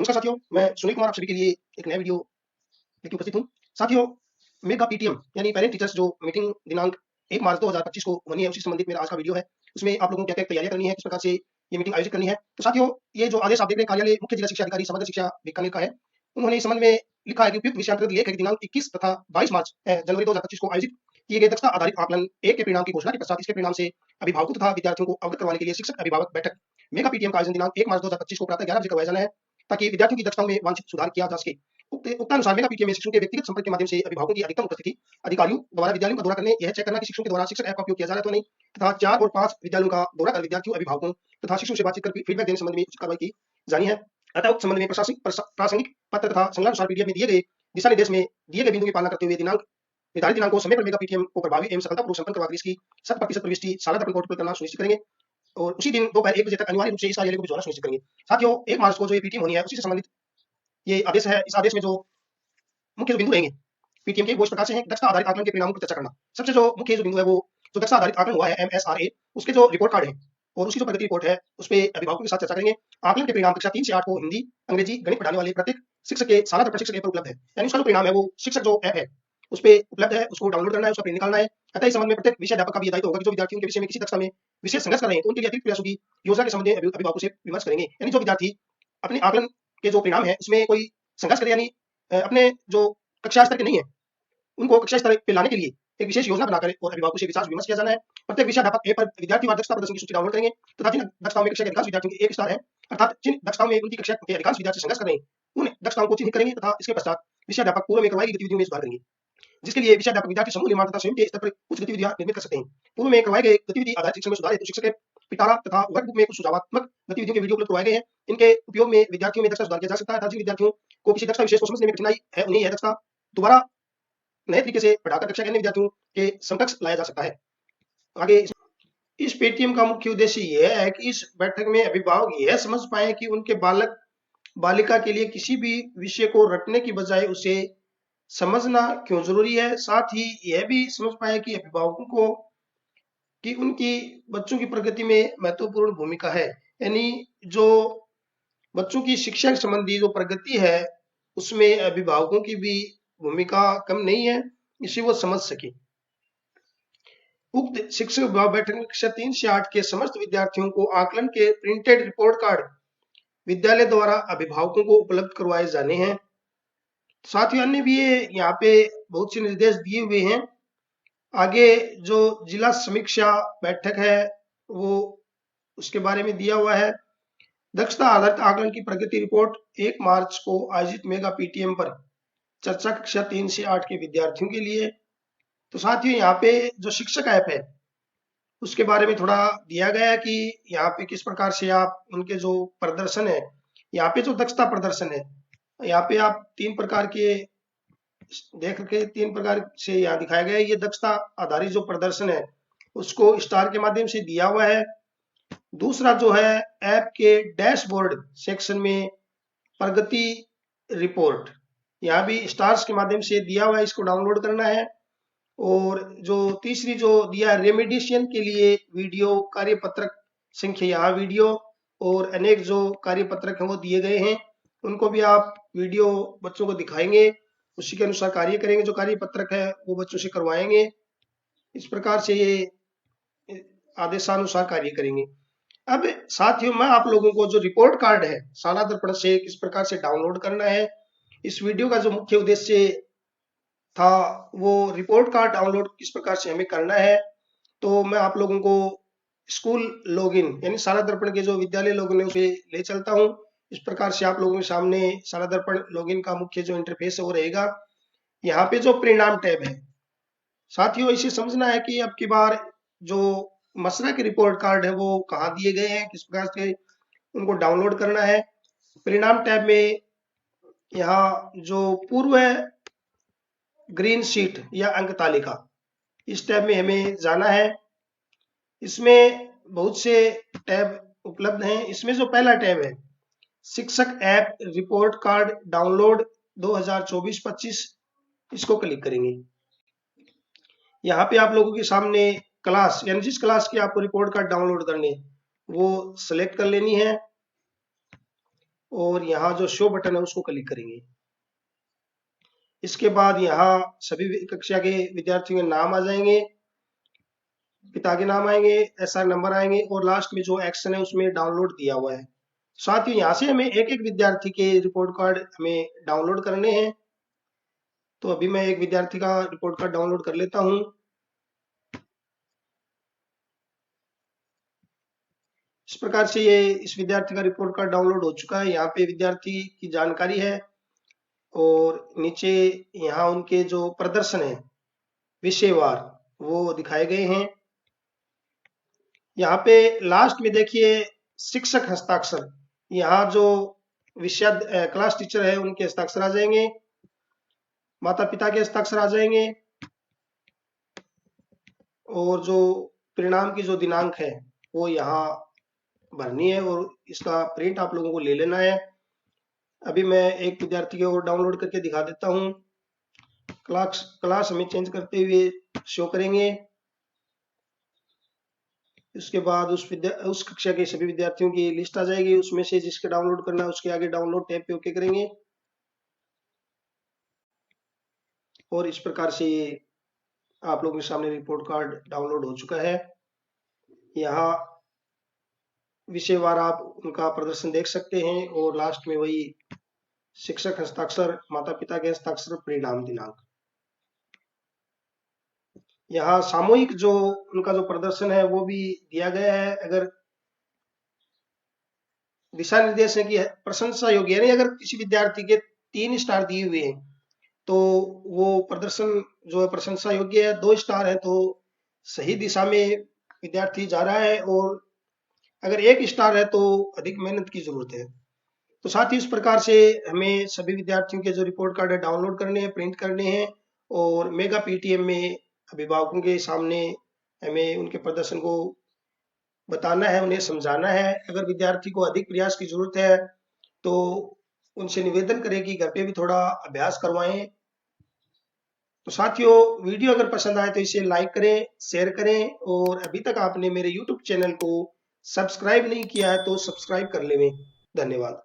नमस्कार साथियों, मैं सुनील कुमार आप सभी के लिए एक नया वीडियो लेके उपस्थित हूँ। साथियों, मेगा पीटीएम यानी पेरेंट टीचर्स जो मीटिंग दिनांक 1 मार्च 2025 को होनी है, उसी संबंधित मेरा आज का वीडियो है। उसमें आप लोगों को क्या-क्या तैयारियाँ करनी है, किस प्रकार से ये मीटिंग आयोजित करनी है। तो साथियों, ये जो आदेश आप देख रहे हैं कार्यालय मुख्य जिला शिक्षा अधिकारी समग्र शिक्षा बीकानेर का है। उन्होंने इस संबंध में लिखा है कि उपयुक्त विषयांतर्गत लेख है कि दिनांक 21 तथा 22 मार्च जनवरी 2025 को आयोजित किए गए दक्षता आधारित आकलन 1 के परिणाम की घोषणा के पश्चात इसके परिणाम से अभिभावकों तथा विद्यार्थियों को अवगत करवाने के लिए शिक्षक अभिभावक बैठक मेगा पीटीएम का आयोजन दिनांक 1 मार्च 2025 को प्रातः 11 बजे करवाया जाना है, ताकि विद्यार्थियों की दक्षताओं में वांछित सुधार किया जा सके। उक्तानुसार मेगा पीटीएम में शिक्षकों के व्यक्तिगत संपर्क के माध्यम से अभिभावकों की अधिकतम उपस्थिति, अधिकारियों द्वारा विद्यालयों का दौरा करने यह चेक करना कि शिक्षकों के द्वारा शिक्षक ऐप का उपयोग किया जा रहा है तो नहीं, तथा 4 और 5 विद्यालयों का दौरा कर विद्यार्थियों, अभिभावकों तथा शिक्षकों से बातचीत कर फीडबैक देने संबंध में उचित कार्रवाई की जानी है। अतः उक्त संबंध में प्रासंगिक पत्र तथा संज्ञानुसार पीडीएफ में दिए गए दिशा निर्देश में दिए गए बिंदु की पालना करते हुए निर्धारित दिनांक को समय पर मेगा पीटीएम को प्रभावी एवं सफलतापूर्वक संपन्न करवाकर इसकी 100% प्रविष्टि शाला दर्पण पोर्टल पर करना सुनिश्चित करेंगे और उसी दिन दोपहर 1 बजे तक अनिवार्य रूप से इस कार्यालय को भिजवाना सुनिश्चित करेंगे। साथियों, 1 मार्च को जो ये पीटीएम होनी है उसी से संबंधित ये आदेश है। इस आदेश में जो मुख्य जो बिंदु रहेंगे पीटीएम के वो इस प्रकार से हैं। दक्षता आधारित आकलन के परिणामों पर चर्चा करना। सबसे जो मुख्य जो बिंदु है वो जो दक्षता आधारित आकलन हुआ है एमएसआरए, उसके जो रिपोर्ट कार्ड है और उसकी जो प्रगति रिपोर्ट है उस पे अभिभावकों के साथ चर्चा करेंगे। आकलन के परिणाम कक्षा 3 से 8 को हिंदी, अंग्रेजी, गणित पढ़ाने वाले प्रत्येक शिक्षक के शाला दर्पण शिक्षक ऐप पर उपलब्ध है। यानी उसका जो परिणाम है वो शिक्षक जो ऐप है उस पे उपलब्ध है, उसको डाउनलोड करना है, उसका प्रिंट निकालना है। अतः इस संबंध में प्रत्येक विषय अध्यापक का भी ये दायित्व होगा कि जो विद्यार्थियों के विषय में किसी दक्षता में विशेष संघर्ष कर रहे हैं तो उनके लिए अतिरिक्त प्रयासों की योजना के संबंध में अभिभावकों से विमर्श करेंगे। यानी जो विद्यार्थी अपने आकलन के जो परिणाम है उसमें कोई संघर्ष करे, यानी अपने जो कक्षा स्तर के नहीं है उनको कक्षा स्तर पे लाने के लिए एक विशेष योजना बनाकर और अभिभावकों से विचार विमर्श किया जाना है। प्रत्येक विषय अध्यापक ऐप पर विद्यार्थी वार दक्षता प्रदर्शन की सूची डाउनलोड करेंगे तथा जिन दक्षताओं में कक्षा के अधिकांश विद्यार्थियों के 1 स्टार है, अर्थात जिन दक्षताओं में उनकी कक्षा के अधिकांश विद्यार्थी संघर्ष कर रहे हैं, उन दक्षताओं को चिन्हित करेंगे तथा इसके पश्चात विषय अध्यापक पूर्व में करवाई गई गतिविधियों में सुधार करेंगे, जिसके लिए विषय अध्यापक विद्यार्थी समूह निर्माण तथा स्वयं के स्तर पर कुछ गतिविधियां निर्मित कर सकते हैं। पूर्व में करवाए गए गतिविधि आधारित शिक्षण में सुधार हेतु शिक्षक के पिटारा तथा वर्कबुक में कुछ सुझावात्मक गतिविधियों के वीडियो उपलब्ध करवाए गए हैं। इनके उपयोग में विद्यार्थियों में दक्षता सुधार किया जा सकता है तथा जिन विद्यार्थियों को किसी दक्षता विशेष को समझने में कठिनाई है उन्हें यह दक्षता दोबारा नए तरीके से पढ़ाकर कक्षा के अन्य विद्यार्थियों के समकक्ष लाया जा सकता है। आगे इस पेटीएम का मुख्य उद्देश्य यह है कि इस बैठक में अभिभावक यह समझ पाए कि उनके बालक बालिका के लिए किसी भी विषय को रटने की बजाय उसे समझना क्यों जरूरी है। साथ ही यह भी समझ पाए कि अभिभावकों को कि उनकी बच्चों की प्रगति में महत्वपूर्ण भूमिका है। यानी जो बच्चों की शिक्षा संबंधी जो प्रगति है उसमें अभिभावकों की भी भूमिका कम नहीं है, इसे वो समझ सके। उक्त शिक्षक अभिभावक बैठक में कक्षा 3 से 8 के समस्त विद्यार्थियों को आकलन के प्रिंटेड रिपोर्ट कार्ड विद्यालय द्वारा अभिभावकों को उपलब्ध करवाए जाने हैं। साथ ही अन्य भी यहाँ पे बहुत से निर्देश दिए हुए हैं। आगे जो जिला समीक्षा बैठक है वो उसके बारे में दिया हुआ है। दक्षता आधारित आकलन की प्रगति रिपोर्ट 1 मार्च को आयोजित मेगा पीटीएम पर चर्चा कक्षा 3 से 8 के विद्यार्थियों के लिए। तो साथियों यहाँ पे जो शिक्षक ऐप है उसके बारे में थोड़ा दिया गया है कि यहाँ पे किस प्रकार से आप उनके जो प्रदर्शन है, यहाँ पे जो दक्षता प्रदर्शन है यहाँ पे आप 3 प्रकार के देख के 3 प्रकार से यहाँ दिखाया गया है। ये दक्षता आधारित जो प्रदर्शन है उसको स्टार के माध्यम से दिया हुआ है। दूसरा जो है ऐप के डैशबोर्ड सेक्शन में प्रगति रिपोर्ट, यहाँ भी स्टार्स के माध्यम से दिया हुआ है, इसको डाउनलोड करना है। और जो तीसरी जो दिया रेमेडिएशन के लिए वीडियो कार्यपत्रक संख्या, यहाँ वीडियो और अनेक जो कार्यपत्रक हैं वो दिए गए हैं, उनको भी आप वीडियो बच्चों को दिखाएंगे, उसी के अनुसार कार्य करेंगे, जो कार्यपत्रक है वो बच्चों से करवाएंगे। इस प्रकार से ये आदेशानुसार कार्य करेंगे। अब साथियों मैं आप लोगों को जो रिपोर्ट कार्ड है शाला दर्पण से किस प्रकार से डाउनलोड करना है, इस वीडियो का जो मुख्य उद्देश्य था वो रिपोर्ट कार्ड डाउनलोड किस प्रकार से हमें करना है, तो मैं आप लोगों को स्कूल लॉगिन यानी शाला दर्पण के जो विद्यालय लॉगिन है उसे ले चलता हूं। इस प्रकार से आप लोगों के सामने शाला दर्पण लॉगिन का मुख्य जो इंटरफेस है वो रहेगा। यहाँ पे जो परिणाम टैब है साथियों इसे समझना है कि अब की बार जो मसरा के रिपोर्ट कार्ड है वो कहाँ दिए गए हैं, किस प्रकार से उनको डाउनलोड करना है। परिणाम टैब में यहाँ जो पूर्व है ग्रीन शीट या अंक तालिका, इस टैब में हमें जाना है। इसमें बहुत से टैब उपलब्ध हैं। इसमें जो पहला टैब है शिक्षक ऐप रिपोर्ट कार्ड डाउनलोड 2024-25, इसको क्लिक करेंगे। यहाँ पे आप लोगों के सामने क्लास यानी जिस क्लास की आपको रिपोर्ट कार्ड डाउनलोड करनी है वो सिलेक्ट कर लेनी है और यहाँ जो शो बटन है उसको क्लिक करेंगे। इसके बाद यहाँ सभी कक्षा के विद्यार्थियों के नाम आ जाएंगे, पिता के नाम आएंगे, एसआर नंबर आएंगे और लास्ट में जो एक्शन है उसमें डाउनलोड दिया हुआ है। साथ ही यहाँ से हमें एक एक विद्यार्थी के रिपोर्ट कार्ड हमें डाउनलोड करने हैं। तो अभी मैं एक विद्यार्थी का रिपोर्ट कार्ड डाउनलोड कर लेता हूँ। इस प्रकार से ये इस विद्यार्थी का रिपोर्ट कार्ड डाउनलोड हो चुका है। यहाँ पे विद्यार्थी की जानकारी है और नीचे यहाँ उनके जो प्रदर्शन है विषयवार वो दिखाए गए हैं। यहाँ पे लास्ट में देखिए शिक्षक हस्ताक्षर, यहाँ जो विषय क्लास टीचर है उनके हस्ताक्षर आ जाएंगे, माता पिता के हस्ताक्षर आ जाएंगे और जो परिणाम की जो दिनांक है वो यहाँ भरनी है और इसका प्रिंट आप लोगों को ले लेना है। अभी मैं एक विद्यार्थी के और डाउनलोड करके दिखा देता हूँ। क्लास हमें चेंज करते हुए शो करेंगे। इसके बाद उस कक्षा के सभी विद्यार्थियों की लिस्ट आ जाएगी, उसमें से जिसके डाउनलोड करना है उसके आगे डाउनलोड टैब पे ओके करेंगे और इस प्रकार से ये आप लोगों के सामने रिपोर्ट कार्ड डाउनलोड हो चुका है। यहाँ विषयवार आप उनका प्रदर्शन देख सकते हैं और लास्ट में वही शिक्षक हस्ताक्षर, माता पिता के हस्ताक्षर, परिणाम दिनांक। यहाँ सामूहिक जो उनका जो प्रदर्शन है वो भी दिया गया है। अगर दिशा निर्देश है कि प्रशंसा योग्य है, अगर किसी विद्यार्थी के 3 स्टार दिए हुए हैं तो वो प्रदर्शन जो है प्रशंसा योग्य है। 2 स्टार है तो सही दिशा में विद्यार्थी जा रहा है और अगर 1 स्टार है तो अधिक मेहनत की जरूरत है। तो साथ ही इस प्रकार से हमें सभी विद्यार्थियों के जो रिपोर्ट कार्ड है डाउनलोड करने हैं, प्रिंट करने हैं और मेगा पीटीएम में अभिभावकों के सामने हमें उनके प्रदर्शन को बताना है, उन्हें समझाना है। अगर विद्यार्थी को अधिक प्रयास की जरूरत है तो उनसे निवेदन करें कि घर पे भी थोड़ा अभ्यास करवाएं। तो साथियों, वीडियो अगर पसंद आए तो इसे लाइक करें, शेयर करें और अभी तक आपने मेरे यूट्यूब चैनल को सब्सक्राइब नहीं किया है तो सब्सक्राइब कर लें। धन्यवाद।